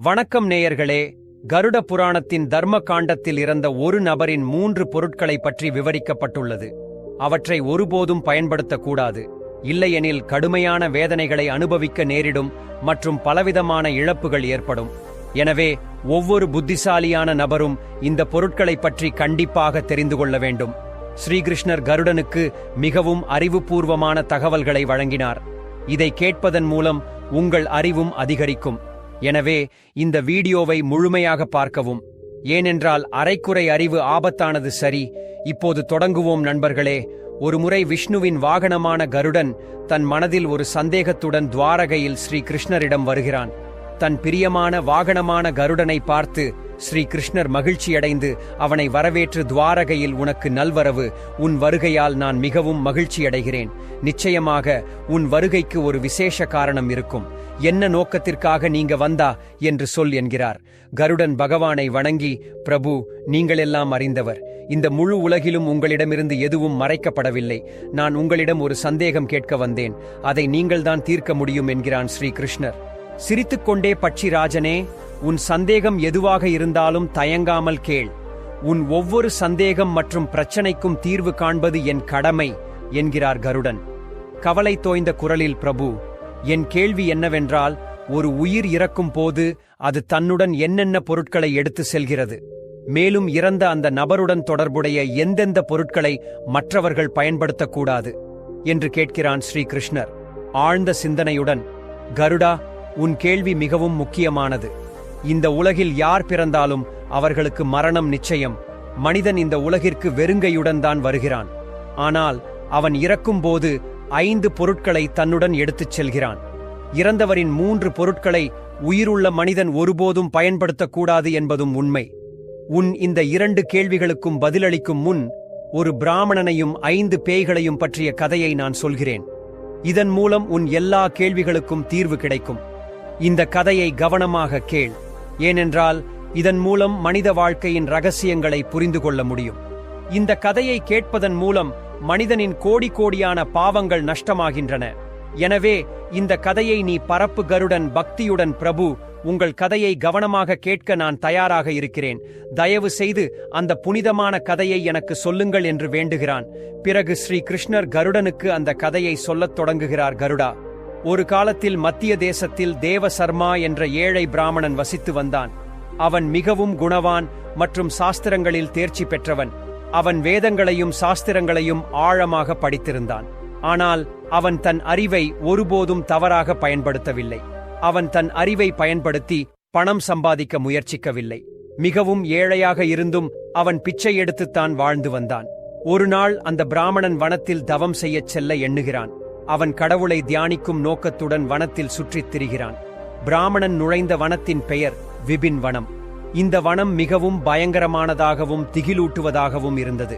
வணக்கம் நேயர்களே. கருட புராணத்தின் தர்ம காண்டத்தில் இறந்த ஒரு நபரின் 3 பொருட்களை பற்றி விவரிக்கப்பட்டுள்ளது. அவற்றை ஒருபோதும் பயன்படுத்தக்கூடாது, இல்லையெனில் கடுமையான வேதனைகளை அனுபவிக்க நேரிடும் மற்றும் பலவிதமான இழப்புகள் ஏற்படும். எனவே ஒவ்வொரு புத்திசாலியான நபரும் இந்த பொருட்களை பற்றி கண்டிப்பாக தெரிந்து கொள்ள வேண்டும். ஸ்ரீகிருஷ்ணர் கருடனுக்கு மிகவும் அறிவுபூர்வமான தகவல்களை வழங்கினார். இதை கேட்பதன் மூலம் உங்கள் அறிவும் அதிகரிக்கும். எனவே இந்த வீடியோவை முழுமையாக பார்க்கவும், ஏனென்றால் அரைக்குறை அறிவு ஆபத்தானது. சரி, இப்போது தொடங்குவோம் நண்பர்களே. ஒருமுறை விஷ்ணுவின் வாகனமான கருடன் தன் மனதில் ஒரு சந்தேகத்துடன் துவாரகையில் ஸ்ரீ கிருஷ்ணரிடம் வருகிறான். தன் பிரியமான வாகனமான கருடனை பார்த்து ஸ்ரீ கிருஷ்ணர் மகிழ்ச்சியடைந்து அவனை வரவேற்று, துவாரகையில் உனக்கு நல்வரவு, உன் வருகையால் நான் மிகவும் மகிழ்ச்சியடைகிறேன். நிச்சயமாக உன் வருகைக்கு ஒரு விசேஷ காரணம் இருக்கும். என்ன நோக்கத்திற்காக நீங்க வந்தா என்று சொல் என்கிறார். கருடன் பகவானை வணங்கி, பிரபு, நீங்களெல்லாம் அறிந்தவர். இந்த முழு உலகிலும் உங்களிடமிருந்து எதுவும் மறைக்கப்படவில்லை. நான் உங்களிடம் ஒரு சந்தேகம் கேட்க வந்தேன். அதை நீங்கள்தான் தீர்க்க முடியும் என்கிறான் ஸ்ரீ கிருஷ்ணர். சிரித்துக்கொண்டே, பட்சிராஜனே, உன் சந்தேகம் எதுவாக இருந்தாலும் தயங்காமல் கேள். உன் ஒவ்வொரு சந்தேகம் மற்றும் பிரச்சனைக்கும் தீர்வு காண்பது என் கடமை என்கிறார் கருடன். கவலை தோய்ந்த குரலில், பிரபு, என் கேள்வி என்னவென்றால், ஒரு உயிர் இறக்கும் போது அது தன்னுடன் என்னென்ன பொருட்களை எடுத்து செல்கிறது? மேலும் இறந்த அந்த நபருடன் தொடர்புடைய எந்தெந்த பொருட்களை மற்றவர்கள் பயன்படுத்தக்கூடாது என்று கேட்கிறான் ஸ்ரீ கிருஷ்ணர் ஆழ்ந்த சிந்தனையுடன். கருடா, உன் கேள்வி மிகவும் முக்கியமானது. இந்த உலகில் யார் பிறந்தாலும் அவர்களுக்கு மரணம் நிச்சயம். மனிதன் இந்த உலகிற்கு வெறுங்கையுடன் தான் வருகிறான். ஆனால் அவன் இறக்கும்போது 5 பொருட்களை தன்னுடன் எடுத்துச் செல்கிறான். இறந்தவரின் 3 பொருட்களை உயிருள்ள மனிதன் ஒருபோதும் பயன்படுத்தக்கூடாது என்பதும் உண்மை. உன் இந்த 2 கேள்விகளுக்கும் பதிலளிக்கும் முன் ஒரு பிராமணனையும் 5 பேய்களையும் பற்றிய கதையை நான் சொல்கிறேன். இதன் மூலம் உன் எல்லா கேள்விகளுக்கும் தீர்வு கிடைக்கும். இந்த கதையை கவனமாக கேள், ஏனென்றால் இதன் மூலம் மனித வாழ்க்கையின் ரகசியங்களை புரிந்து கொள்ள முடியும். இந்த கதையை கேட்பதன் மூலம் மனிதனின் கோடி கோடியான பாவங்கள் நஷ்டமாகின்றன. எனவே இந்த கதையை நீ பரப்பு கருடன் பக்தியுடன். பிரபு, உங்கள் கதையை கவனமாக கேட்க நான் தயாராக இருக்கிறேன். தயவு செய்து அந்த புனிதமான கதையை எனக்கு சொல்லுங்கள் என்று வேண்டுகிறான். பிறகு ஸ்ரீ கிருஷ்ணர் கருடனுக்கு அந்த கதையை சொல்லத் தொடங்குகிறார். கருடா, ஒரு காலத்தில் மத்திய தேசத்தில் தேவ சர்மா என்ற ஏழை பிராமணன் வசித்து வந்தான். அவன் மிகவும் குணவான் மற்றும் சாஸ்திரங்களில் தேர்ச்சி பெற்றவன். அவன் வேதங்களையும் சாஸ்திரங்களையும் ஆழமாக படித்திருந்தான். ஆனால் அவன் தன் அறிவை ஒருபோதும் தவறாக பயன்படுத்தவில்லை. அவன் தன் அறிவை பயன்படுத்தி பணம் சம்பாதிக்க முயற்சிக்கவில்லை. மிகவும் ஏழையாக இருந்தும் அவன் பிச்சை எடுத்துத்தான் வாழ்ந்து வந்தான். ஒரு நாள் அந்த பிராமணன் வனத்தில் தவம் செய்யச் செல்ல எண்ணுகிறான். அவன் கடவுளை தியானிக்கும் நோக்கத்துடன் வனத்தில் சுற்றித் திரிகிறான். பிராமணன் நுழைந்த வனத்தின் பெயர் விபின் வனம். இந்த வனம் மிகவும் பயங்கரமானதாகவும் திகிலூட்டுவதாகவும் இருந்தது.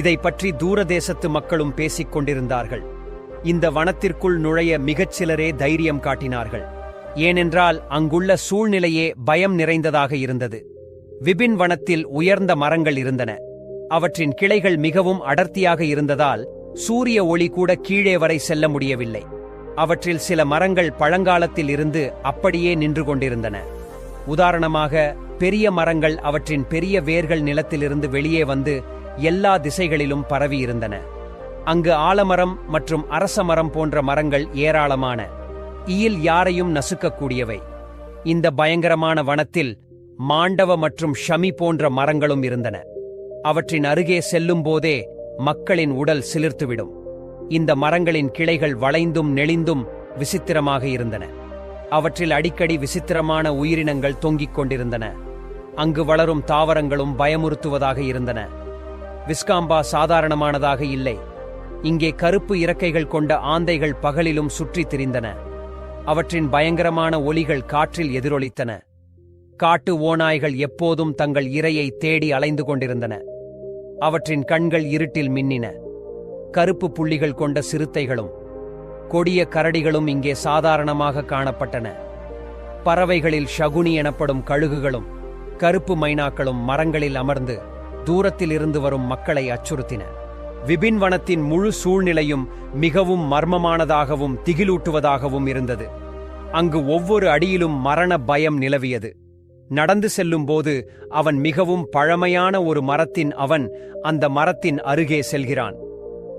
இதை பற்றி தூரதேசத்து மக்களும் பேசிக் கொண்டிருந்தார்கள். இந்த வனத்திற்குள் நுழைய மிகச் சிலரே தைரியம் காட்டினார்கள். ஏனென்றால் அங்குள்ள சூழ்நிலையே பயம் நிறைந்ததாக இருந்தது. விபின் வனத்தில் உயர்ந்த மரங்கள் இருந்தன. அவற்றின் கிளைகள் மிகவும் அடர்த்தியாக இருந்ததால் சூரிய ஒளி கூட கீழே வரை செல்ல முடியவில்லை. அவற்றில் சில மரங்கள் பழங்காலத்தில் இருந்து அப்படியே நின்று கொண்டிருந்தன. உதாரணமாக, பெரிய மரங்கள் அவற்றின் பெரிய வேர்கள் நிலத்திலிருந்து வெளியே வந்து எல்லா திசைகளிலும் பரவி இருந்தன. அங்கு ஆலமரம் மற்றும் அரச மரம் போன்ற மரங்கள் ஏராளமான, ஈயில் யாரையும் நசுக்கக்கூடியவை. இந்த பயங்கரமான வனத்தில் மாண்டவ மற்றும் ஷமி போன்ற மரங்களும் இருந்தன. அவற்றின் அருகே செல்லும் போதே மக்களின் உடல் சிலிர்த்துவிடும். இந்த மரங்களின் கிளைகள் வளைந்தும் நெளிந்தும் விசித்திரமாக இருந்தன. அவற்றில் அடிக்கடி விசித்திரமான உயிரினங்கள் தொங்கிக் கொண்டிருந்தன. அங்கு வளரும் தாவரங்களும் பயமுறுத்துவதாக இருந்தன. விஸ்காம்பா சாதாரணமானதாக இல்லை. இங்கே கருப்பு இறக்கைகள் கொண்ட ஆந்தைகள் பகலிலும் சுற்றித் திரிந்தன. அவற்றின் பயங்கரமான ஒலிகள் காற்றில் எதிரொலித்தன. காட்டு ஓநாய்கள் எப்போதும் தங்கள் இரையை தேடி அலைந்து கொண்டிருந்தன. அவற்றின் கண்கள் இருட்டில் மின்னின. கருப்பு புள்ளிகள் கொண்ட சிறுத்தைகளும் கொடிய கரடிகளும் இங்கே சாதாரணமாக காணப்பட்டன. பறவைகளில் ஷகுனி எனப்படும் கழுகுகளும் கருப்பு மைனாக்களும் மரங்களில் அமர்ந்து தூரத்தில் இருந்து வரும் மக்களை அச்சுறுத்தின. விபின் வனத்தின் முழு சூழ்நிலையும் மிகவும் மர்மமானதாகவும் திகிலூட்டுவதாகவும் இருந்தது. அங்கு ஒவ்வொரு அடியிலும் மரண பயம் நிலவியது. நடந்து செல்லும்போது அவன் மிகவும் பழமையான ஒரு அந்த மரத்தின் அருகே செல்கிறான்.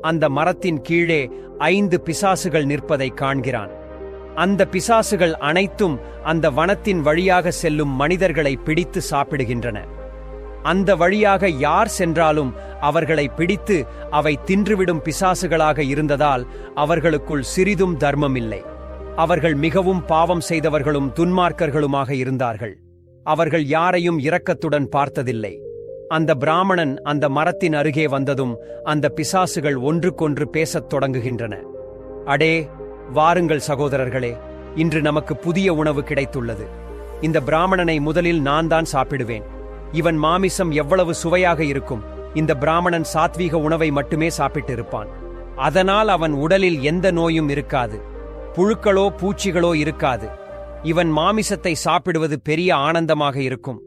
அந்த மரத்தின் கீழே 5 பிசாசுகள் நிற்பதை காண்கிறான். அந்த பிசாசுகள் அனைத்தும் அந்த வனத்தின் வழியாக செல்லும் மனிதர்களை பிடித்து சாப்பிடுகின்றன. அந்த வழியாக யார் சென்றாலும் அவர்களை பிடித்து அவை தின்றுவிடும் பிசாசுகளாக இருந்ததால் அவர்களுக்குள் சிறிதும் தர்மமில்லை. அவர்கள் மிகவும் பாவம் செய்தவர்களும் துன்மார்க்கர்களுமாக இருந்தார்கள். அவர்கள் யாரையும் இரக்கத்துடன் பார்த்ததில்லை. அந்த பிராமணன் அந்த மரத்தின் அருகே வந்ததும் அந்த பிசாசுகள் ஒன்றுக்கொன்று பேசத் தொடங்குகின்றன. அடே, வாருங்கள் சகோதரர்களே, இன்று நமக்கு புதிய உணவு கிடைத்துள்ளது. இந்த பிராமணனை முதலில் நான் தான் சாப்பிடுவேன். இவன் மாமிசம் எவ்வளவு சுவையாக இருக்கும். இந்த பிராமணன் சாத்வீக உணவை மட்டுமே சாப்பிட்டிருப்பான். அதனால் அவன் உடலில் எந்த நோயும் இருக்காது, புழுக்களோ பூச்சிகளோ இருக்காது. இவன் மாமிசத்தை சாப்பிடுவது பெரிய ஆனந்தமாக இருக்கும்.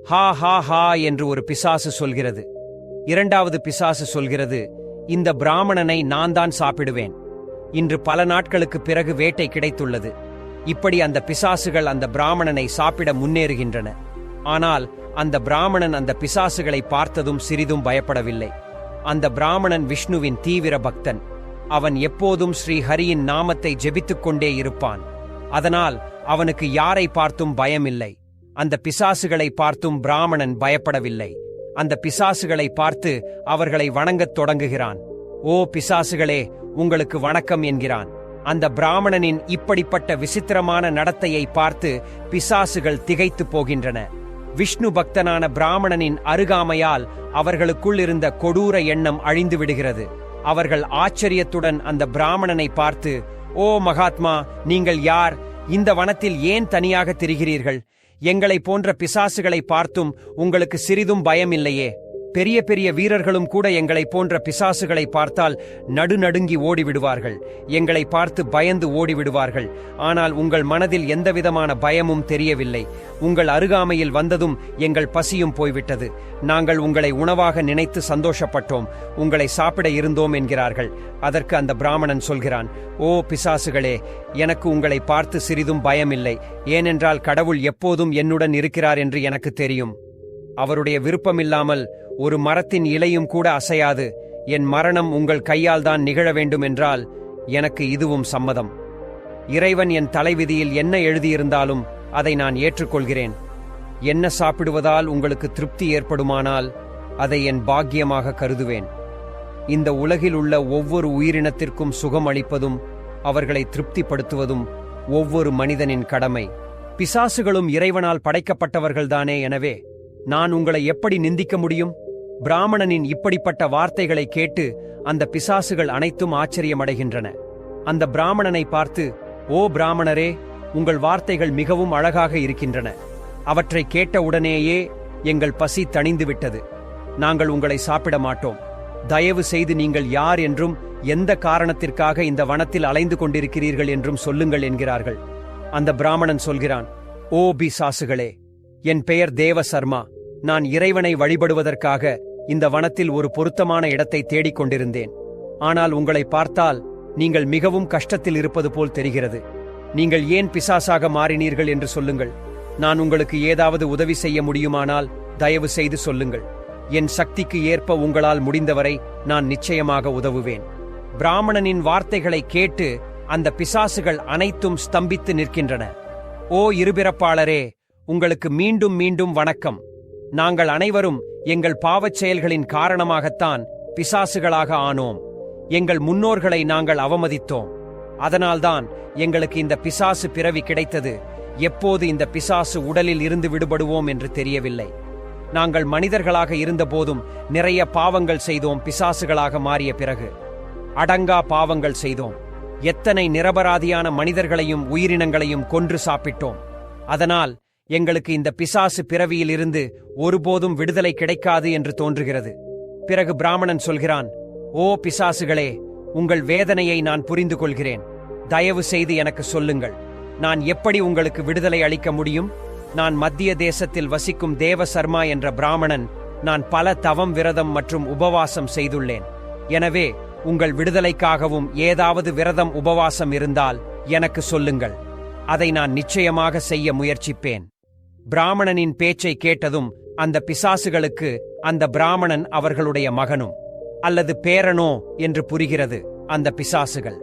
ஹா ஹா ஹா என்று ஒரு பிசாசு சொல்கிறது. இரண்டாவது பிசாசு சொல்கிறது, இந்த பிராமணனை நான் தான் சாப்பிடுவேன். இன்று பல நாட்களுக்கு பிறகு வேட்டை கிடைத்துள்ளது. இப்படி அந்த பிசாசுகள் அந்த பிராமணனை சாப்பிட முன்னேறுகின்றன. ஆனால் அந்த பிராமணன் அந்த பிசாசுகளை பார்த்ததும் சிறிதும் பயப்படவில்லை. அந்த பிராமணன் விஷ்ணுவின் தீவிர பக்தன். அவன் எப்போதும் ஸ்ரீஹரியின் நாமத்தை ஜெபித்துக் கொண்டே இருப்பான். அதனால் அவனுக்கு யாரை பார்த்தும் பயமில்லை. அந்த பிசாசுகளை பார்த்தும் பிராமணன் பயப்படவில்லை. அந்த பிசாசுகளை பார்த்து அவர்களை வணங்கத் தொடங்குகிறான். ஓ பிசாசுகளே, உங்களுக்கு வணக்கம் என்கிறான். அந்த பிராமணனின் இப்படிப்பட்ட விசித்திரமான நடத்தையை பார்த்து பிசாசுகள் திகைத்து போகின்றன. விஷ்ணு பக்தனான பிராமணனின் அருகாமையால் அவர்களுக்குள் இருந்த கொடூர எண்ணம் அழிந்து விடுகிறது. அவர்கள் ஆச்சரியத்துடன் அந்த பிராமணனை பார்த்து, ஓ மகாத்மா, நீங்கள் யார்? இந்த வனத்தில் ஏன் தனியாக திரிகிறீர்கள்? எங்களை போன்ற பிசாசுகளை பார்த்தும் உங்களுக்கு சிறிதும் பயமில்லையே? பெரிய பெரிய வீரர்களும் கூட எங்களை போன்ற பிசாசுகளை பார்த்தால் நடுநடுங்கி ஓடிவிடுவார்கள். எங்களை பார்த்து பயந்து ஓடிவிடுவார்கள். ஆனால் உங்கள் மனதில் எந்தவிதமான பயமும் தெரியவில்லை. உங்கள் அருகாமையில் வந்ததும் எங்கள் பசியும் போய்விட்டது. நாங்கள் உங்களை உணவாக நினைத்து சந்தோஷப்பட்டோம். உங்களை சாப்பிட இருந்தோம் என்கிறார்கள். அதற்கு அந்த பிராமணன் சொல்கிறான், ஓ பிசாசுகளே, எனக்கு உங்களை பார்த்து சிறிதும் பயமில்லை. ஏனென்றால் கடவுள் எப்போதும் என்னுடன் இருக்கிறார் என்று எனக்கு தெரியும். அவருடைய விருப்பமில்லாமல் ஒரு மரத்தின் இலையும் கூட அசையாது. என் மரணம் உங்கள் கையால் தான் நிகழ வேண்டும் என்றால் எனக்கு இதுவும் சம்மதம். இறைவன் என் தலைவிதியில் என்ன எழுதியிருந்தாலும் அதை நான் ஏற்றுக்கொள்கிறேன். என்ன சாப்பிடுவதால் உங்களுக்கு திருப்தி ஏற்படுமானால் அதை என் பாக்கியமாக கருதுவேன். இந்த உலகில் உள்ள ஒவ்வொரு உயிரினத்திற்கும் சுகம் அளிப்பதும் அவர்களை திருப்திப்படுத்துவதும் ஒவ்வொரு மனிதனின் கடமை. பிசாசுகளும் இறைவனால் படைக்கப்பட்டவர்கள்தானே. எனவே நான் உங்களை எப்படி நிந்திக்க முடியும்? பிராமணனின் இப்படிப்பட்ட வார்த்தைகளை கேட்டு அந்த பிசாசுகள் அனைத்தும் ஆச்சரியமடைகின்றன. அந்த பிராமணனை பார்த்து, ஓ பிராமணரே, உங்கள் வார்த்தைகள் மிகவும் அழகாக இருக்கின்றன. அவற்றை கேட்டவுடனேயே எங்கள் பசி தணிந்துவிட்டது. நாங்கள் உங்களை சாப்பிட மாட்டோம். தயவு செய்து நீங்கள் யார் என்றும் எந்த காரணத்திற்காக இந்த வனத்தில் அலைந்து கொண்டிருக்கிறீர்கள் என்றும் சொல்லுங்கள் என்கிறார்கள். அந்த பிராமணன் சொல்கிறான், ஓ பிசாசுகளே, என் பெயர் தேவ சர்மா. நான் இறைவனை வழிபடுவதற்காக இந்த வனத்தில் ஒரு பொருத்தமான இடத்தை தேடிக் கொண்டிருந்தேன். ஆனால் உங்களை பார்த்தால் நீங்கள் மிகவும் கஷ்டத்தில் இருப்பது போல் தெரிகிறது. நீங்கள் ஏன் பிசாசாக மாறினீர்கள் என்று சொல்லுங்கள். நான் உங்களுக்கு ஏதாவது உதவி செய்ய முடியுமானால் தயவு செய்து சொல்லுங்கள். என் சக்திக்கு ஏற்ப உங்களால் முடிந்தவரை நான் நிச்சயமாக உதவுவேன். பிராமணனின் வார்த்தைகளை கேட்டு அந்த பிசாசுகள் அனைத்தும் ஸ்தம்பித்து நிற்கின்றன. ஓ இருபிறப்பாளரே, உங்களுக்கு மீண்டும் மீண்டும் வணக்கம். நாங்கள் அனைவரும் எங்கள் பாவச் செயல்களின் காரணமாகத்தான் பிசாசுகளாக ஆனோம். எங்கள் முன்னோர்களை நாங்கள் அவமதித்தோம். அதனால்தான் எங்களுக்கு இந்த பிசாசு பிறவி கிடைத்தது. எப்போது இந்த பிசாசு உடலில் இருந்து விடுபடுவோம் என்று தெரியவில்லை. நாங்கள் மனிதர்களாக இருந்தபோதும் நிறைய பாவங்கள் செய்தோம். பிசாசுகளாக மாறிய பிறகு அடங்கா பாவங்கள் செய்தோம். எத்தனை நிரபராதியான மனிதர்களையும் உயிரினங்களையும் கொன்று சாப்பிட்டோம். அதனால் எங்களுக்கு இந்த பிசாசு பிறவியில் இருந்து ஒருபோதும் விடுதலை கிடைக்காது என்று தோன்றுகிறது. பிறகு பிராமணன் சொல்கிறான், ஓ பிசாசுகளே, உங்கள் வேதனையை நான் புரிந்து கொள்கிறேன். தயவு செய்து எனக்கு சொல்லுங்கள், நான் எப்படி உங்களுக்கு விடுதலை அளிக்க முடியும்? நான் மத்திய தேசத்தில் வசிக்கும் தேவ சர்மா என்ற பிராமணன். நான் பல தவம், விரதம் மற்றும் உபவாசம் செய்துள்ளேன். எனவே உங்கள் விடுதலைக்காகவும் ஏதாவது விரதம், உபவாசம் இருந்தால் எனக்கு சொல்லுங்கள். அதை நான் நிச்சயமாக செய்ய முயற்சிப்பேன். பிராமணனின் பேச்சை கேட்டதும் அந்த பிசாசுகளுக்கு அந்த பிராமணன் அவர்களுடைய மகனும் அல்லது பேரனோ என்று புரிகிறது. அந்த பிசாசுகள்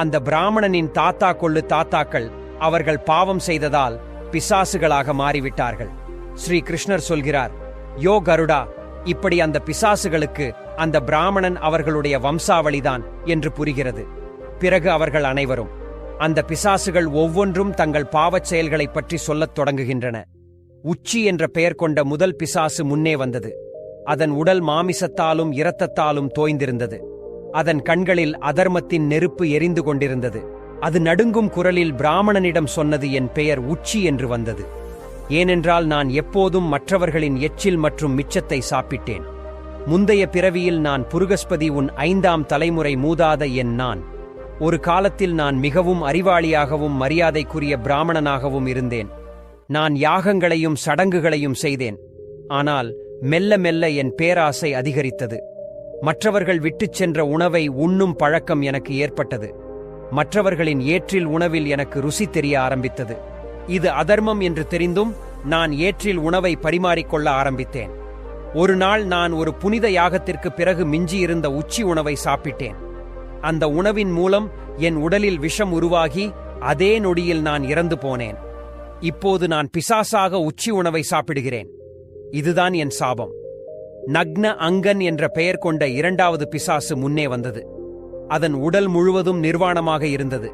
அந்த பிராமணனின் தாத்தா கொள்ளு தாத்தாக்கள் அவர்கள் பாவம் செய்ததால் பிசாசுகளாக மாறிவிட்டார்கள். ஸ்ரீ கிருஷ்ணர் சொல்கிறார், யோ கருடா, இப்படி அந்த பிசாசுகளுக்கு அந்த பிராமணன் அவர்களுடைய வம்சாவளிதான் என்று புரிகிறது. பிறகு அவர்கள் அனைவரும் அந்த பிசாசுகள் ஒவ்வொன்றும் தங்கள் பாவச் செயல்களைப் பற்றி சொல்லத் தொடங்குகின்றன. உச்சி என்ற பெயர் கொண்ட முதல் பிசாசு முன்னே வந்தது. அதன் உடல் மாமிசத்தாலும் இரத்தத்தாலும் தோய்ந்திருந்தது. அதன் கண்களில் அதர்மத்தின் நெருப்பு எரிந்து கொண்டிருந்தது. அது நடுங்கும் குரலில் பிராமணனிடம் சொன்னது, என் பெயர் உச்சி என்று வந்தது. ஏனென்றால் நான் எப்போதும் மற்றவர்களின் எச்சில் மற்றும் மிச்சத்தை சாப்பிட்டேன். முந்தைய பிறவியில் நான் புருகஸ்பதி, உன் 5ஆம் தலைமுறை மூதாத என் நான். ஒரு காலத்தில் நான் மிகவும் அறிவாளியாகவும் மரியாதைக்குரிய பிராமணனாகவும் இருந்தேன். நான் யாகங்களையும் சடங்குகளையும் செய்தேன். ஆனால் மெல்ல மெல்ல என் பேராசை அதிகரித்தது. மற்றவர்கள் விட்டுச் சென்ற உணவை உண்ணும் பழக்கம் எனக்கு ஏற்பட்டது. மற்றவர்களின் ஏற்றில் உணவில் எனக்கு ருசி தெரிய ஆரம்பித்தது. இது அதர்மம் என்று தெரிந்தும் நான் ஏற்றில் உணவை பரிமாறிக்கொள்ள ஆரம்பித்தேன். ஒரு நாள் நான் ஒரு புனித யாகத்திற்கு பிறகு மிஞ்சியிருந்த உச்சி உணவை சாப்பிட்டேன். அந்த உணவின் மூலம் என் உடலில் விஷம் உருவாகி அதே நொடியில் நான் இறந்து போனேன். இப்போது நான் பிசாசாக உச்சி உணவை சாப்பிடுகிறேன். இதுதான் என் சாபம். நக்ன அங்கன் என்ற பெயர் கொண்ட 2வது பிசாசு முன்னே வந்தது. அதன் உடல் முழுவதும் நிர்வாணமாக இருந்தது.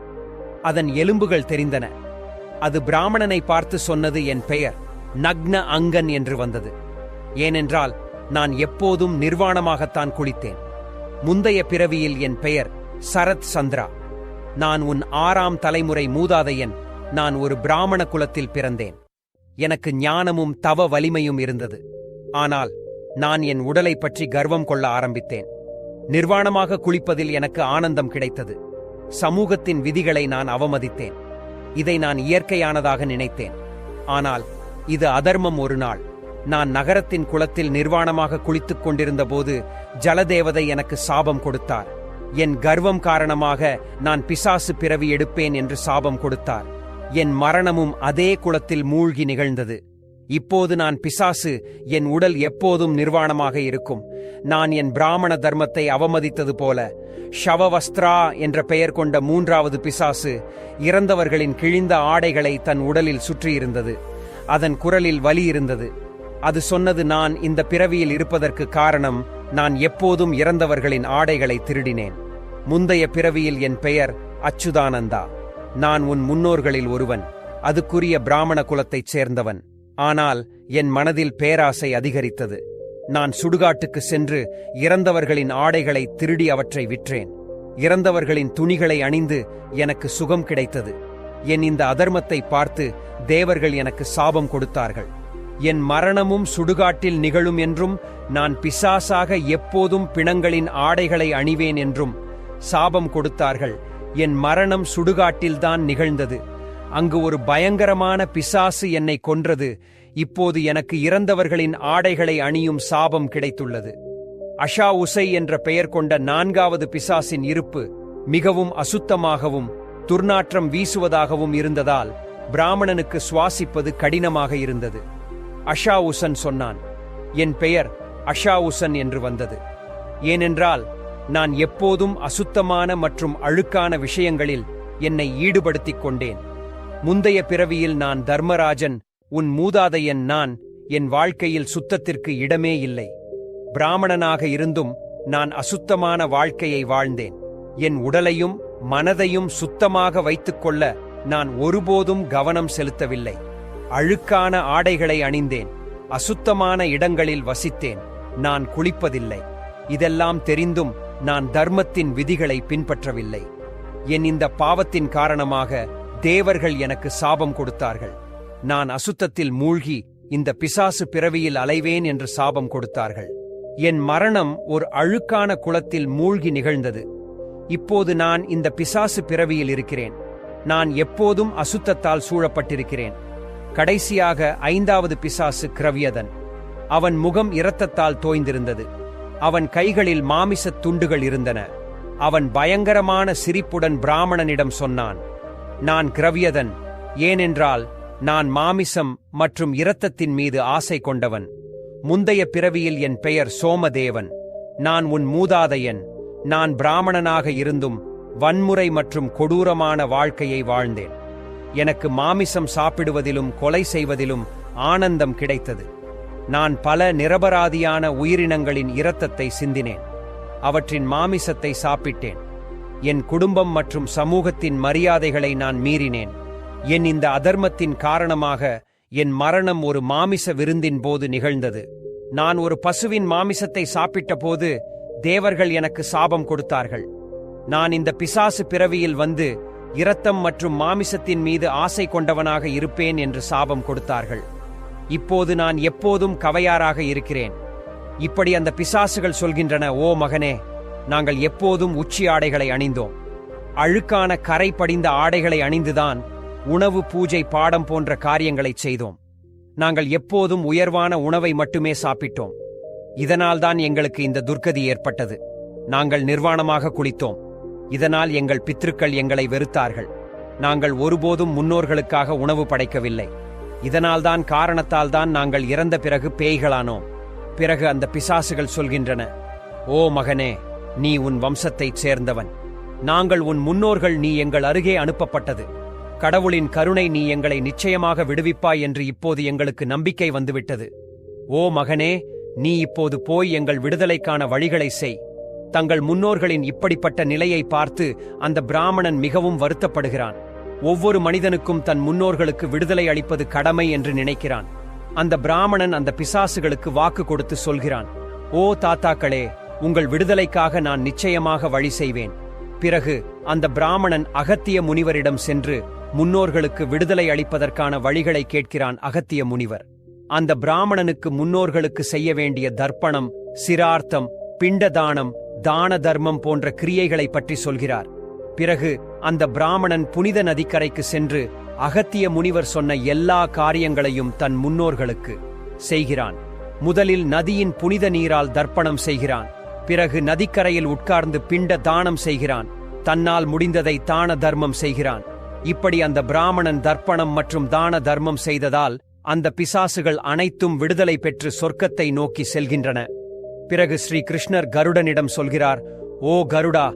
அதன் எலும்புகள் தெரிந்தன. அது பிராமணனை பார்த்து சொன்னது, என் பெயர் நக்ன அங்கன் என்று வந்தது. ஏனென்றால் நான் எப்போதும் நிர்வாணமாகத்தான் குளித்தேன். முந்தைய பிறவியில் என் பெயர் சரத் சந்திரா. நான் உன் 6ஆம் தலைமுறை மூதாதையன். நான் ஒரு பிராமண குலத்தில் பிறந்தேன். எனக்கு ஞானமும் தவ வலிமையும் இருந்தது. ஆனால் நான் என் உடலை பற்றி கர்வம் கொள்ள ஆரம்பித்தேன். நிர்வாணமாக குளிப்பதில் எனக்கு ஆனந்தம் கிடைத்தது. சமூகத்தின் விதிகளை நான் அவமதித்தேன். இதை நான் இயற்கையானதாக நினைத்தேன். ஆனால் இது அதர்மம். ஒரு நாள் நான் நகரத்தின் குளத்தில் நிர்வாணமாக குளித்துக் கொண்டிருந்த போது ஜலதேவதை எனக்கு சாபம் கொடுத்தார். என் கர்வம் காரணமாக நான் பிசாசு பிறவி எடுப்பேன் என்று சாபம் கொடுத்தார். என் மரணமும் அதே குளத்தில் மூழ்கி நிகழ்ந்தது. இப்போது நான் பிசாசு. என் உடல் எப்போதும் நிர்வாணமாக இருக்கும். நான் என் பிராமண தர்மத்தை அவமதித்தது போல. ஷவவஸ்திரா என்ற பெயர் கொண்ட 3வது பிசாசு இறந்தவர்களின் கிழிந்த ஆடைகளை தன் உடலில் சுற்றியிருந்தது. அதன் குரலில் வலி இருந்தது. அது சொன்னது, நான் இந்த பிறவியில் இருப்பதற்கு காரணம் நான் எப்போதும் இறந்தவர்களின் ஆடைகளை திருடினேன். முந்தைய பிறவியில் என் பெயர் அச்சுதானந்தா. நான் உன் முன்னோர்களில் ஒருவன். அதுக்குரிய பிராமண குலத்தைச் சேர்ந்தவன். ஆனால் என் மனதில் பேராசை அதிகரித்தது. நான் சுடுகாட்டுக்கு சென்று இறந்தவர்களின் ஆடைகளை திருடி அவற்றை விற்றேன். இறந்தவர்களின் துணிகளை அணிந்து எனக்கு சுகம் கிடைத்தது. என் இந்த அதர்மத்தை பார்த்து தேவர்கள் எனக்கு சாபம் கொடுத்தார்கள். என் மரணமும் சுடுகாட்டில் நிகழும் என்றும் நான் பிசாசாக எப்போதும் பிணங்களின் ஆடைகளை அணிவேன் என்றும் சாபம் கொடுத்தார்கள். என் மரணம் சுடுகாட்டில்தான் நிகழ்ந்தது. அங்கு ஒரு பயங்கரமான பிசாசு என்னை கொன்றது. இப்போது எனக்கு இறந்தவர்களின் ஆடைகளை அணியும் சாபம் கிடைத்துள்ளது. அஷா உசை என்ற பெயர் கொண்ட 4வது பிசாசின் இருப்பு மிகவும் அசுத்தமாகவும் துர்நாற்றம் வீசுவதாகவும் இருந்ததால் பிராமணனுக்கு சுவாசிப்பது கடினமாக இருந்தது. அஷா உசன் சொன்னான், என் பெயர் அஷா உசன் என்று வந்தது. ஏனென்றால் நான் எப்போதும் அசுத்தமான மற்றும் அழுக்கான விஷயங்களில் என்னை ஈடுபடுத்திக் கொண்டேன். முந்தைய பிறவியில் நான் தர்மராஜன், உன் மூதாதையன் நான். என் வாழ்க்கையில் சுத்தத்திற்கு இடமே இல்லை. பிராமணனாக இருந்தும் நான் அசுத்தமான வாழ்க்கையை வாழ்ந்தேன். என் உடலையும் மனதையும் சுத்தமாக வைத்துக்கொள்ள நான் ஒருபோதும் கவனம் செலுத்தவில்லை. அழுக்கான ஆடைகளை அணிந்தேன். அசுத்தமான இடங்களில் வசித்தேன். நான் குளிப்பதில்லை. இதெல்லாம் தெரிந்தும் நான் தர்மத்தின் விதிகளை பின்பற்றவில்லை. என் இந்த பாவத்தின் காரணமாக தேவர்கள் எனக்கு சாபம் கொடுத்தார்கள். நான் அசுத்தத்தில் மூழ்கி இந்த பிசாசு பிறவியில் அலைவேன் என்று சாபம் கொடுத்தார்கள். என் மரணம் ஒரு அழுக்கான குளத்தில் மூழ்கி நிகழ்ந்தது. இப்போது நான் இந்த பிசாசு பிறவியில் இருக்கிறேன். நான் எப்போதும் அசுத்தத்தால் சூழப்பட்டிருக்கிறேன். கடைசியாக 5வது பிசாசு கிரவ்யதன். அவன் முகம் இரத்தத்தால் தோய்ந்திருந்தது. அவன் கைகளில் மாமிசத் துண்டுகள் இருந்தன. அவன் பயங்கரமான சிரிப்புடன் பிராமணனிடம் சொன்னான், நான் கிரவ்யதன். ஏனென்றால் நான் மாமிசம் மற்றும் இரத்தத்தின் மீது ஆசை கொண்டவன். முந்தைய பிறவியில் என் பெயர் சோமதேவன். நான் உன் மூதாதையன். நான் பிராமணனாக இருந்தும் வன்முறை மற்றும் கொடூரமான வாழ்க்கையை வாழ்ந்தேன். எனக்கு மாமிசம் சாப்பிடுவதிலும் கொலை செய்வதிலும் ஆனந்தம் கிடைத்தது. நான் பல நிரபராதியான உயிரினங்களின் இரத்தத்தை சிந்தினேன். அவற்றின் மாமிசத்தை சாப்பிட்டேன். என் குடும்பம் மற்றும் சமூகத்தின் மரியாதைகளை நான் மீறினேன். என் இந்த அதர்மத்தின் காரணமாக என் மரணம் ஒரு மாமிச விருந்தின் போது நிகழ்ந்தது. நான் ஒரு பசுவின் மாமிசத்தை சாப்பிட்ட போது தேவர்கள் எனக்கு சாபம் கொடுத்தார்கள். நான் இந்த பிசாசு பிறவியில் வந்து இரத்தம் மற்றும் மாமிசத்தின் மீது ஆசை கொண்டவனாக இருப்பேன் என்று சாபம் கொடுத்தார்கள். இப்போது நான் எப்போதும் கவையாராக இருக்கிறேன். இப்படி அந்த பிசாசுகள் சொல்கின்றன, ஓ மகனே, நாங்கள் எப்போதும் உச்சி ஆடைகளை அணிந்தோம். அழுக்கான கரை படிந்த ஆடைகளை அணிந்துதான் உணவு, பூஜை, பாடம் போன்ற காரியங்களைச் செய்தோம். நாங்கள் எப்போதும் உயர்வான உணவை மட்டுமே சாப்பிட்டோம். இதனால்தான் எங்களுக்கு இந்த துர்க்கதி ஏற்பட்டது. நாங்கள் நிர்வாணமாக குளித்தோம். இதனால் எங்கள் பித்ருக்கள் எங்களை வெறுத்தார்கள். நாங்கள் ஒருபோதும் முன்னோர்களுக்காக உணவு படைக்கவில்லை. இதனால்தான் காரணத்தால்தான் நாங்கள் இறந்த பிறகு பேய்களானோம். பிறகு அந்த பிசாசுகள் சொல்கின்றன, ஓ மகனே, நீ உன் வம்சத்தைச் சேர்ந்தவன். நாங்கள் உன் முன்னோர்கள், நீ எங்கள் அருகே அனுப்பப்பட்டது. கடவுளின் கருணை, நீ எங்களை நிச்சயமாக விடுவிப்பாய் என்று இப்போது எங்களுக்கு நம்பிக்கை வந்துவிட்டது. ஓ மகனே, நீ இப்போது போய் எங்கள் விடுதலைக்கான வழிகளை செய். தங்கள் முன்னோர்களின் இப்படிப்பட்ட நிலையை பார்த்து அந்த பிராமணன் மிகவும் வருத்தப்படுகிறான். ஒவ்வொரு மனிதனுக்கும் தன் முன்னோர்களுக்கு விடுதலை அளிப்பது கடமை என்று நினைக்கிறான். அந்த பிராமணன் அந்த பிசாசுகளுக்கு வாக்கு கொடுத்து சொல்கிறான், ஓ தாத்தாக்களே, உங்கள் விடுதலைக்காக நான் நிச்சயமாக வழி செய்வேன். பிறகு அந்த பிராமணன் அகத்திய முனிவரிடம் சென்று முன்னோர்களுக்கு விடுதலை அளிப்பதற்கான வழிகளை கேட்கிறான். அகத்திய முனிவர் அந்த பிராமணனுக்கு முன்னோர்களுக்கு செய்ய வேண்டிய தர்ப்பணம், சிரார்த்தம், பிண்டதானம், தான தர்மம் போன்ற கிரியைகளை பற்றி சொல்கிறார். பிறகு அந்த பிராமணன் புனித நதிக்கரைக்கு சென்று அகத்திய முனிவர் சொன்ன எல்லா காரியங்களையும் தன் முன்னோர்களுக்கு செய்கிறான். முதலில் நதியின் புனித நீரால் தர்ப்பணம் செய்கிறான். பிறகு நதிக்கரையில் உட்கார்ந்து பிண்ட தானம் செய்கிறான். தன்னால் முடிந்ததை தான தர்மம் செய்கிறான். இப்படி அந்த பிராமணன் தர்ப்பணம் மற்றும் தான தர்மம் செய்ததால் அந்த பிசாசுகள் அனைத்தும் விடுதலை பெற்று சொர்க்கத்தை நோக்கி செல்கின்றன. பிறகு ஸ்ரீ கிருஷ்ணர் கருடனிடம் சொல்கிறார், ஓ கருடா,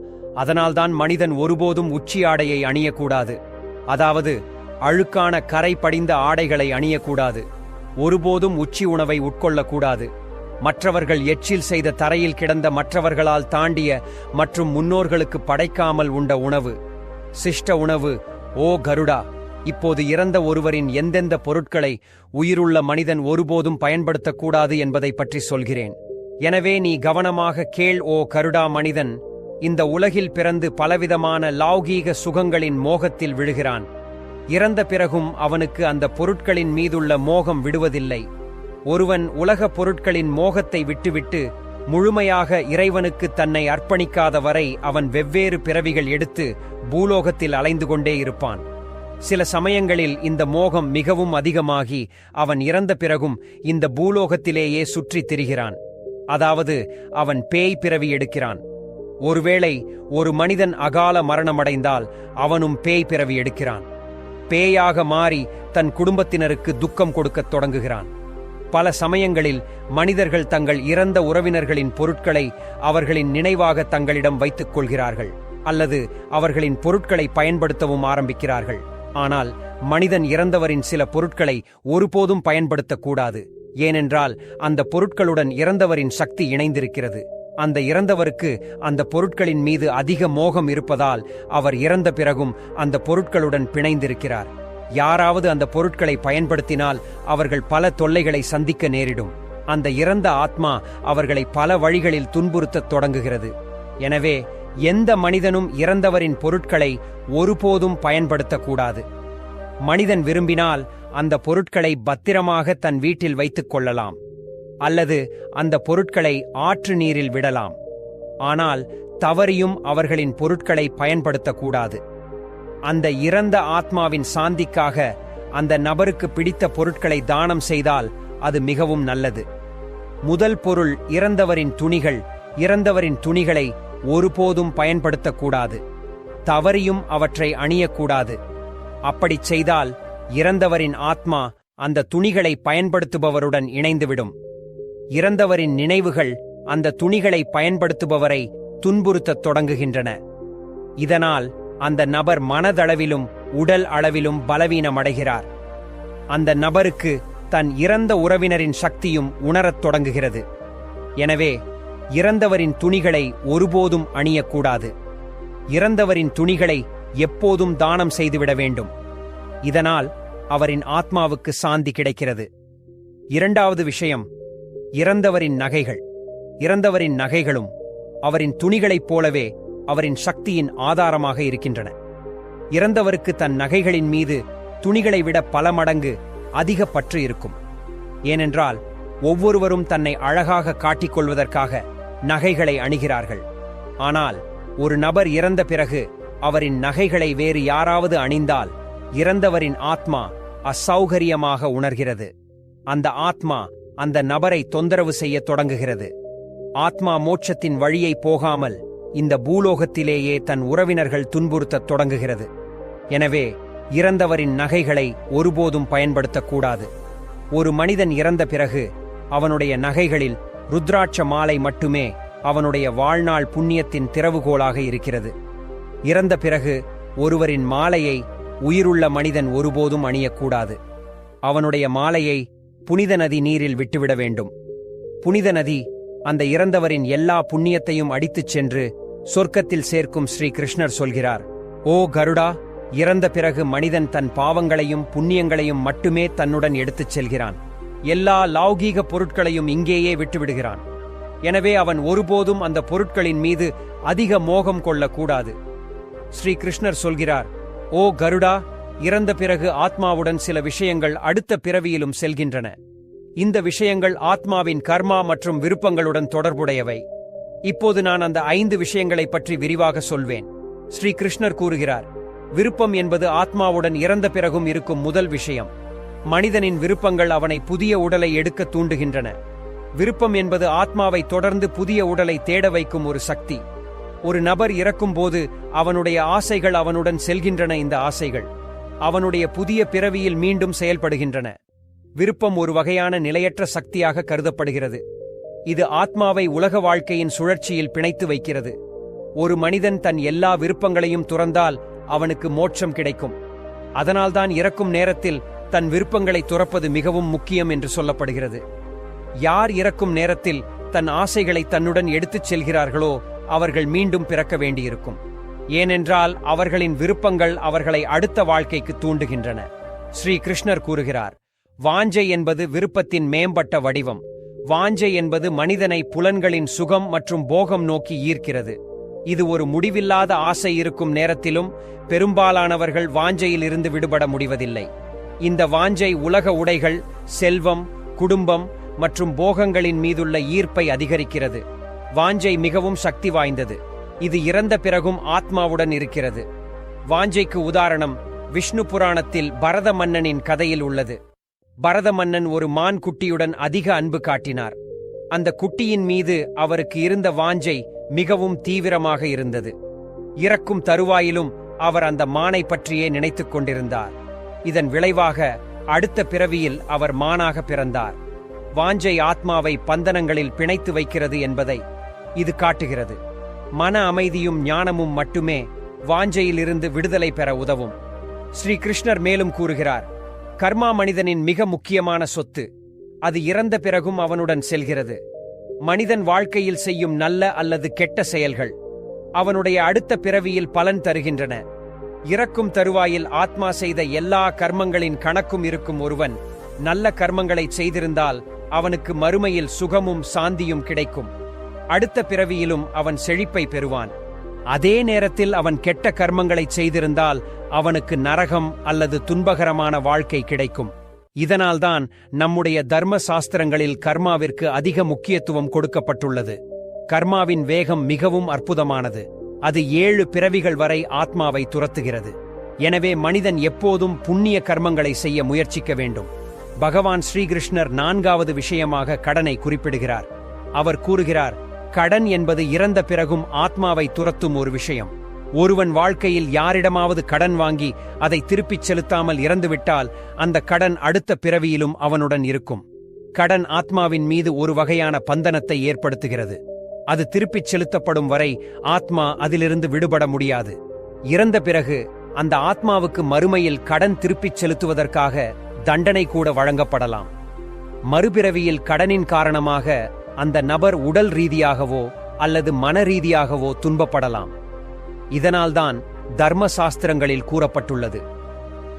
அதனால்தான் மனிதன் ஒருபோதும் உச்சி ஆடையை அணியக்கூடாது. அதாவது அழுக்கான கரை படிந்த ஆடைகளை அணியக்கூடாது. ஒருபோதும் உச்சி உணவை உட்கொள்ளக்கூடாது. மற்றவர்கள் எச்சில் செய்த தரையில் கிடந்த, மற்றவர்களால் தாண்டிய மற்றும் முன்னோர்களுக்கு படைக்காமல் உண்ட உணவு சிஷ்ட உணவு. ஓ கருடா, இப்போது இறந்த ஒருவரின் எந்தெந்த பொருட்களை உயிருள்ள மனிதன் ஒருபோதும் பயன்படுத்தக்கூடாது என்பதை பற்றி சொல்கிறேன். எனவே நீ கவனமாக கேள். ஓ கருடா, மனிதன் இந்த உலகில் பிறந்து பலவிதமான லௌகீக சுகங்களின் மோகத்தில் விழுகிறான். இறந்த பிறகும் அவனுக்கு அந்த பொருட்களின் மீதுள்ள மோகம் விடுவதில்லை. ஒருவன் உலக பொருட்களின் மோகத்தை விட்டுவிட்டு முழுமையாக இறைவனுக்கு தன்னை அர்ப்பணிக்காத வரை அவன் வெவ்வேறு பிறவிகள் எடுத்து பூலோகத்தில் அலைந்து கொண்டே இருப்பான். சில சமயங்களில் இந்த மோகம் மிகவும் அதிகமாகி அவன் இறந்த பிறகும் இந்த பூலோகத்திலேயே சுற்றித் திரிகிறான். அதாவது அவன் பேய் பிறவி எடுக்கிறான். ஒருவேளை ஒரு மனிதன் அகால மரணமடைந்தால் அவனும் பேய் பிறவி எடுக்கிறான். பேயாக மாறி தன் குடும்பத்தினருக்கு துக்கம் கொடுக்கத் தொடங்குகிறான். பல சமயங்களில் மனிதர்கள் தங்கள் இறந்த உறவினர்களின் பொருட்களை அவர்களின் நினைவாக தங்களிடம் வைத்துக் கொள்கிறார்கள், அல்லது அவர்களின் பொருட்களை பயன்படுத்தவும் ஆரம்பிக்கிறார்கள். ஆனால் மனிதன் இறந்தவரின் சில பொருட்களை ஒருபோதும் பயன்படுத்தக்கூடாது. ஏனென்றால் அந்த பொருட்களுடன் இறந்தவரின் சக்தி இணைந்திருக்கிறது. அந்த இறந்தவருக்கு அந்த பொருட்களின் மீது அதிக மோகம் இருப்பதால் அவர் இறந்த பிறகும் அந்த பொருட்களுடன் பிணைந்திருக்கிறார். யாராவது அந்த பொருட்களை பயன்படுத்தினால் அவர்கள் பல தொல்லைகளை சந்திக்க நேரிடும். அந்த இறந்த ஆத்மா அவர்களை பல வழிகளில் துன்புறுத்தத் தொடங்குகிறது. எனவே எந்த மனிதனும் இறந்தவரின் பொருட்களை ஒருபோதும் பயன்படுத்தக்கூடாது. மனிதன் விரும்பினால் அந்த பொருட்களை பத்திரமாக தன் வீட்டில் வைத்துக் கொள்ளலாம், அல்லது அந்த பொருட்களை ஆற்று நீரில் விடலாம். ஆனால் தவறியும் அவர்களின் பொருட்களை பயன்படுத்தக்கூடாது. அந்த இறந்த ஆத்மாவின் சாந்திக்காக அந்த நபருக்கு பிடித்த பொருட்களை தானம் செய்தால் அது மிகவும் நல்லது. முதல் பொருள் இறந்தவரின் துணிகள். இறந்தவரின் துணிகளை ஒருபோதும் பயன்படுத்தக்கூடாது. தவறியும் அவற்றை அணியக்கூடாது. அப்படிச் செய்தால் இறந்தவரின் ஆத்மா அந்த துணிகளை பயன்படுத்துபவருடன் இணைந்துவிடும். இறந்தவரின் நினைவுகள் அந்த துணிகளை பயன்படுத்துபவரை துன்புறுத்தத் தொடங்குகின்றன. இதனால் அந்த நபர் மனதளவிலும் உடல் அளவிலும் பலவீனமடைகிறார். அந்த நபருக்கு தன் இறந்த உறவினரின் சக்தியும் உணரத் தொடங்குகிறது. எனவே இறந்தவரின் துணிகளை ஒருபோதும் அணியக்கூடாது. இறந்தவரின் துணிகளை எப்போதும் தானம் செய்துவிட வேண்டும். இதனால் அவரின் ஆத்மாவுக்கு சாந்தி கிடைக்கிறது. இரண்டாவது விஷயம், இறந்தவரின் நகைகள். இறந்தவரின் நகைகளும் அவரின் துணிகளைப் போலவே அவரின் சக்தியின் ஆதாரமாக இருக்கின்றன. இறந்தவருக்கு தன் நகைகளின் மீது துணிகளை விட பல மடங்கு அதிக பற்று இருக்கும். ஏனென்றால் ஒவ்வொருவரும் தன்னை அழகாக காட்டிக்கொள்வதற்காக நகைகளை அணிகிறார்கள். ஆனால் ஒரு நபர் இறந்த பிறகு அவரின் நகைகளை வேறு யாராவது அணிந்தால் இறந்தவரின் ஆத்மா அசௌகரியமாக உணர்கிறது. அந்த ஆத்மா அந்த நபரை தொந்தரவு செய்யத் தொடங்குகிறது. ஆத்மா மோட்சத்தின் வழியை போகாமல் இந்த பூலோகத்திலேயே தன் உறவினர்கள் துன்புறுத்தத் தொடங்குகிறது. எனவே இறந்தவரின் நகைகளை ஒருபோதும் பயன்படுத்தக்கூடாது. ஒரு மனிதன் இறந்த பிறகு அவனுடைய நகைகளில் ருத்ராட்ச மாலை மட்டுமே அவனுடைய வாழ்நாள் புண்ணியத்தின் திறவுகோலாக இருக்கிறது. இறந்த பிறகு ஒருவரின் மாலையை உயிருள்ள மனிதன் ஒருபோதும் அணியக்கூடாது. அவனுடைய மாலையை புனித நதி நீரில் விட்டுவிட வேண்டும். புனித நதி அந்த இறந்தவரின் எல்லா புண்ணியத்தையும் அடித்துச் சென்று சொர்க்கத்தில் சேர்க்கும் ஸ்ரீ கிருஷ்ணர் சொல்கிறார், ஓ கருடா, இறந்த பிறகு மனிதன் தன் பாவங்களையும் புண்ணியங்களையும் மட்டுமே தன்னுடன் எடுத்துச் செல்கிறான். எல்லா லௌகீக பொருட்களையும் இங்கேயே விட்டுவிடுகிறான். எனவே அவன் ஒருபோதும் அந்த பொருட்களின் மீது அதிக மோகம் கொள்ளக்கூடாது. ஸ்ரீ கிருஷ்ணர் சொல்கிறார், ஓ கருடா, இறந்த பிறகு ஆத்மாவுடன் சில விஷயங்கள் அடுத்த பிறவியிலும் செல்கின்றன. இந்த விஷயங்கள் ஆத்மாவின் கர்மா மற்றும் விருப்பங்களுடன் தொடர்புடையவை. இப்போது நான் அந்த 5 விஷயங்களைப் பற்றி விரிவாக சொல்வேன். ஸ்ரீ கிருஷ்ணர் கூறுகிறார், விருப்பம் என்பது ஆத்மாவுடன் இறந்த பிறகும் இருக்கும் முதல் விஷயம். மனிதனின் விருப்பங்கள் அவனை புதிய உடலை எடுக்க தூண்டுகின்றன. விருப்பம் என்பது ஆத்மாவை தொடர்ந்து புதிய உடலை தேட வைக்கும் ஒரு சக்தி. ஒரு நபர் இறக்கும்போது அவனுடைய ஆசைகள் அவனுடன் செல்கின்றன. இந்த ஆசைகள் அவனுடைய புதிய பிறவியில் மீண்டும் செயல்படுகின்றன. விருப்பம் ஒரு வகையான நிலையற்ற சக்தியாக கருதப்படுகிறது. இது ஆத்மாவை உலக வாழ்க்கையின் சுழற்சியில் பிணைத்து வைக்கிறது. ஒரு மனிதன் தன் எல்லா விருப்பங்களையும் துறந்தால் அவனுக்கு மோட்சம் கிடைக்கும். அதனால்தான் இறக்கும் நேரத்தில் தன் விருப்பங்களை துறப்பது மிகவும் முக்கியம் என்று சொல்லப்படுகிறது. யார் இறக்கும் நேரத்தில் தன் ஆசைகளை தன்னுடன் எடுத்துச் செல்கிறார்களோ அவர்கள் மீண்டும் பிறக்க வேண்டியிருக்கும். ஏனென்றால் அவர்களின் விருப்பங்கள் அவர்களை அடுத்த வாழ்க்கைக்கு தூண்டுகின்றன. ஸ்ரீ கிருஷ்ணர் கூறுகிறார், வாஞ்சை என்பது விருப்பத்தின் மேம்பட்ட வடிவம். வாஞ்சை என்பது மனிதனை புலன்களின் சுகம் மற்றும் போகம் நோக்கி ஈர்க்கிறது. இது ஒரு முடிவில்லாத ஆசை இருக்கும் நேரத்திலும் பெரும்பாலானவர்கள் வாஞ்சையில் இருந்து விடுபட முடிவதில்லை. இந்த வாஞ்சை உலக உடைகள், செல்வம், குடும்பம் மற்றும் போகங்களின் மீதுள்ள ஈர்ப்பை அதிகரிக்கிறது. வாஞ்சை மிகவும் சக்தி வாய்ந்தது. இது இறந்த பிறகும் ஆத்மாவுடன் இருக்கிறது. வாஞ்சைக்கு உதாரணம் விஷ்ணு புராணத்தில் பரத மன்னனின் கதையில் உள்ளது. பரத மன்னன் ஒரு மான் குட்டியுடன் அதிக அன்பு காட்டினார். அந்த குட்டியின் மீது அவருக்கு இருந்த வாஞ்சை மிகவும் தீவிரமாக இருந்தது. இறக்கும் தருவாயிலும் அவர் அந்த மானை பற்றியே நினைத்துக் கொண்டிருந்தார். இதன் விளைவாக அடுத்த பிறவியில் அவர் மானாக பிறந்தார். வாஞ்சை ஆத்மாவை பந்தனங்களில் பிணைத்து வைக்கிறது என்பதை இது காட்டுகிறது. மன அமைதியும் ஞானமும் மட்டுமே வாஞ்சையிலிருந்து விடுதலை பெற உதவும். ஸ்ரீ கிருஷ்ணர் மேலும் கூறுகிறார், கர்மா மனிதனின் மிக முக்கியமான சொத்து. அது இறந்த பிறகும் அவனுடன் செல்கிறது. மனிதன் வாழ்க்கையில் செய்யும் நல்ல அல்லது கெட்ட செயல்கள் அவனுடைய அடுத்த பிறவியில் பலன் தருகின்றன. இறக்கும் தருவாயில் ஆத்மா செய்த எல்லா கர்மங்களின் கணக்கும் இருக்கும். ஒருவன் நல்ல கர்மங்களை செய்திருந்தால் அவனுக்கு மறுமையில் சுகமும் சாந்தியும் கிடைக்கும். அடுத்த பிறவியிலும் அவன் செழிப்பை பெறுவான். அதே நேரத்தில் அவன் கெட்ட கர்மங்களை செய்திருந்தால் அவனுக்கு நரகம் அல்லது துன்பகரமான வாழ்க்கை கிடைக்கும். இதனால்தான் நம்முடைய தர்ம சாஸ்திரங்களில் கர்மாவிற்கு அதிக முக்கியத்துவம் கொடுக்கப்பட்டுள்ளது. கர்மாவின் வேகம் மிகவும் அற்புதமானது. அது 7 பிறவிகள் வரை ஆத்மாவை துரத்துகிறது. எனவே மனிதன் எப்போதும் புண்ணிய கர்மங்களை செய்ய முயற்சிக்க வேண்டும். பகவான் ஸ்ரீகிருஷ்ணர் 4வது விஷயமாக கடனை குறிப்பிடுகிறார். அவர் கூறுகிறார், கடன் என்பது இறந்த பிறகும் ஆத்மாவை துரத்தும் ஒரு விஷயம். ஒருவன் வாழ்க்கையில் யாரிடமாவது கடன் வாங்கி அதை திருப்பிச் செலுத்தாமல் இறந்துவிட்டால் அந்த கடன் அடுத்த பிறவியிலும் அவனுடன் இருக்கும். கடன் ஆத்மாவின் மீது ஒரு வகையான பந்தனத்தை ஏற்படுத்துகிறது. அது திருப்பிச் செலுத்தப்படும் வரை ஆத்மா அதிலிருந்து விடுபட முடியாது. இறந்த பிறகு அந்த ஆத்மாவுக்கு மறுமையில் கடன் திருப்பிச் செலுத்துவதற்காக தண்டனை கூட வழங்கப்படலாம். மறுபிறவியில் கடனின் காரணமாக அந்த நபர் உடல் ரீதியாகவோ அல்லது மன ரீதியாகவோ துன்பப்படலாம். இதனால்தான் தர்ம சாஸ்திரங்களில் கூறப்பட்டுள்ளது,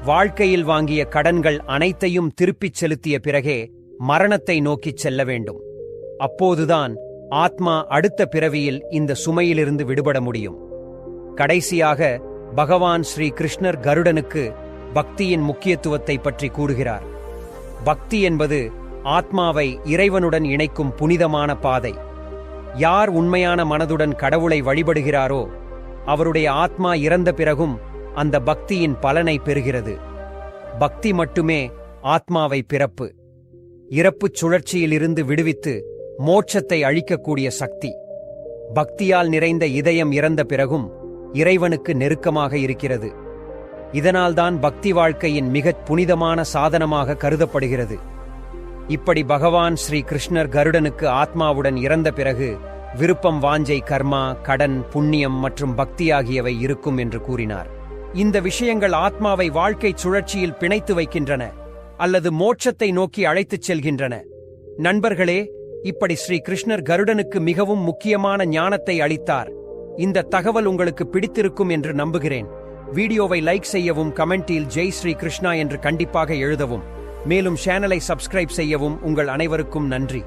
வாழ்க்கையில் வாங்கிய கடன்கள் அனைத்தையும் திருப்பிச் செலுத்திய பிறகே மரணத்தை நோக்கிச் செல்ல வேண்டும். அப்போதுதான் ஆத்மா அடுத்த பிறவியில் இந்த சுமையிலிருந்து விடுபட முடியும். கடைசியாக பகவான் ஸ்ரீ கிருஷ்ணர் கருடனுக்கு பக்தியின் முக்கியத்துவத்தை பற்றி கூறுகிறார். பக்தி என்பது ஆத்மாவை இறைவனுடன் இணைக்கும் புனிதமான பாதை. யார் உண்மையான மனதுடன் கடவுளை வழிபடுகிறாரோ அவருடைய ஆத்மா இறந்த பிறகும் அந்த பக்தியின் பலனை பெறுகிறது. பக்தி மட்டுமே ஆத்மாவை பிறப்பு, இறப்புச் சுழற்சியிலிருந்து விடுவித்து மோட்சத்தை அளிக்கக்கூடிய சக்தி. பக்தியால் நிறைந்த இதயம் இறந்த பிறகும் இறைவனுக்கு நெருக்கமாக இருக்கிறது. இதனால்தான் பக்தி வாழ்க்கையின் மிகச் புனிதமான சாதனமாக கருதப்படுகிறது. இப்படி பகவான் ஸ்ரீ கிருஷ்ணர் கருடனுக்கு ஆத்மாவுடன் இறந்த பிறகு விருப்பம், வாஞ்சை, கர்மா, கடன், புண்ணியம் மற்றும் பக்தி ஆகியவை இருக்கும் என்று கூறினார். இந்த விஷயங்கள் ஆத்மாவை வாழ்க்கைச் சுழற்சியில் பிணைத்து வைக்கின்றன அல்லது மோட்சத்தை நோக்கி அழைத்துச் செல்கின்றன. நண்பர்களே, இப்படி ஸ்ரீ கிருஷ்ணர் கருடனுக்கு மிகவும் முக்கியமான ஞானத்தை அளித்தார். இந்த தகவல் உங்களுக்கு பிடித்திருக்கும் என்று நம்புகிறேன். வீடியோவை லைக் செய்யவும், கமெண்டில் ஜெய் ஸ்ரீ கிருஷ்ணா என்று கண்டிப்பாக எழுதவும், மேலும் சேனலை சப்ஸ்கிரைப் செய்யவும் உங்கள் அனைவருக்கும் நன்றி.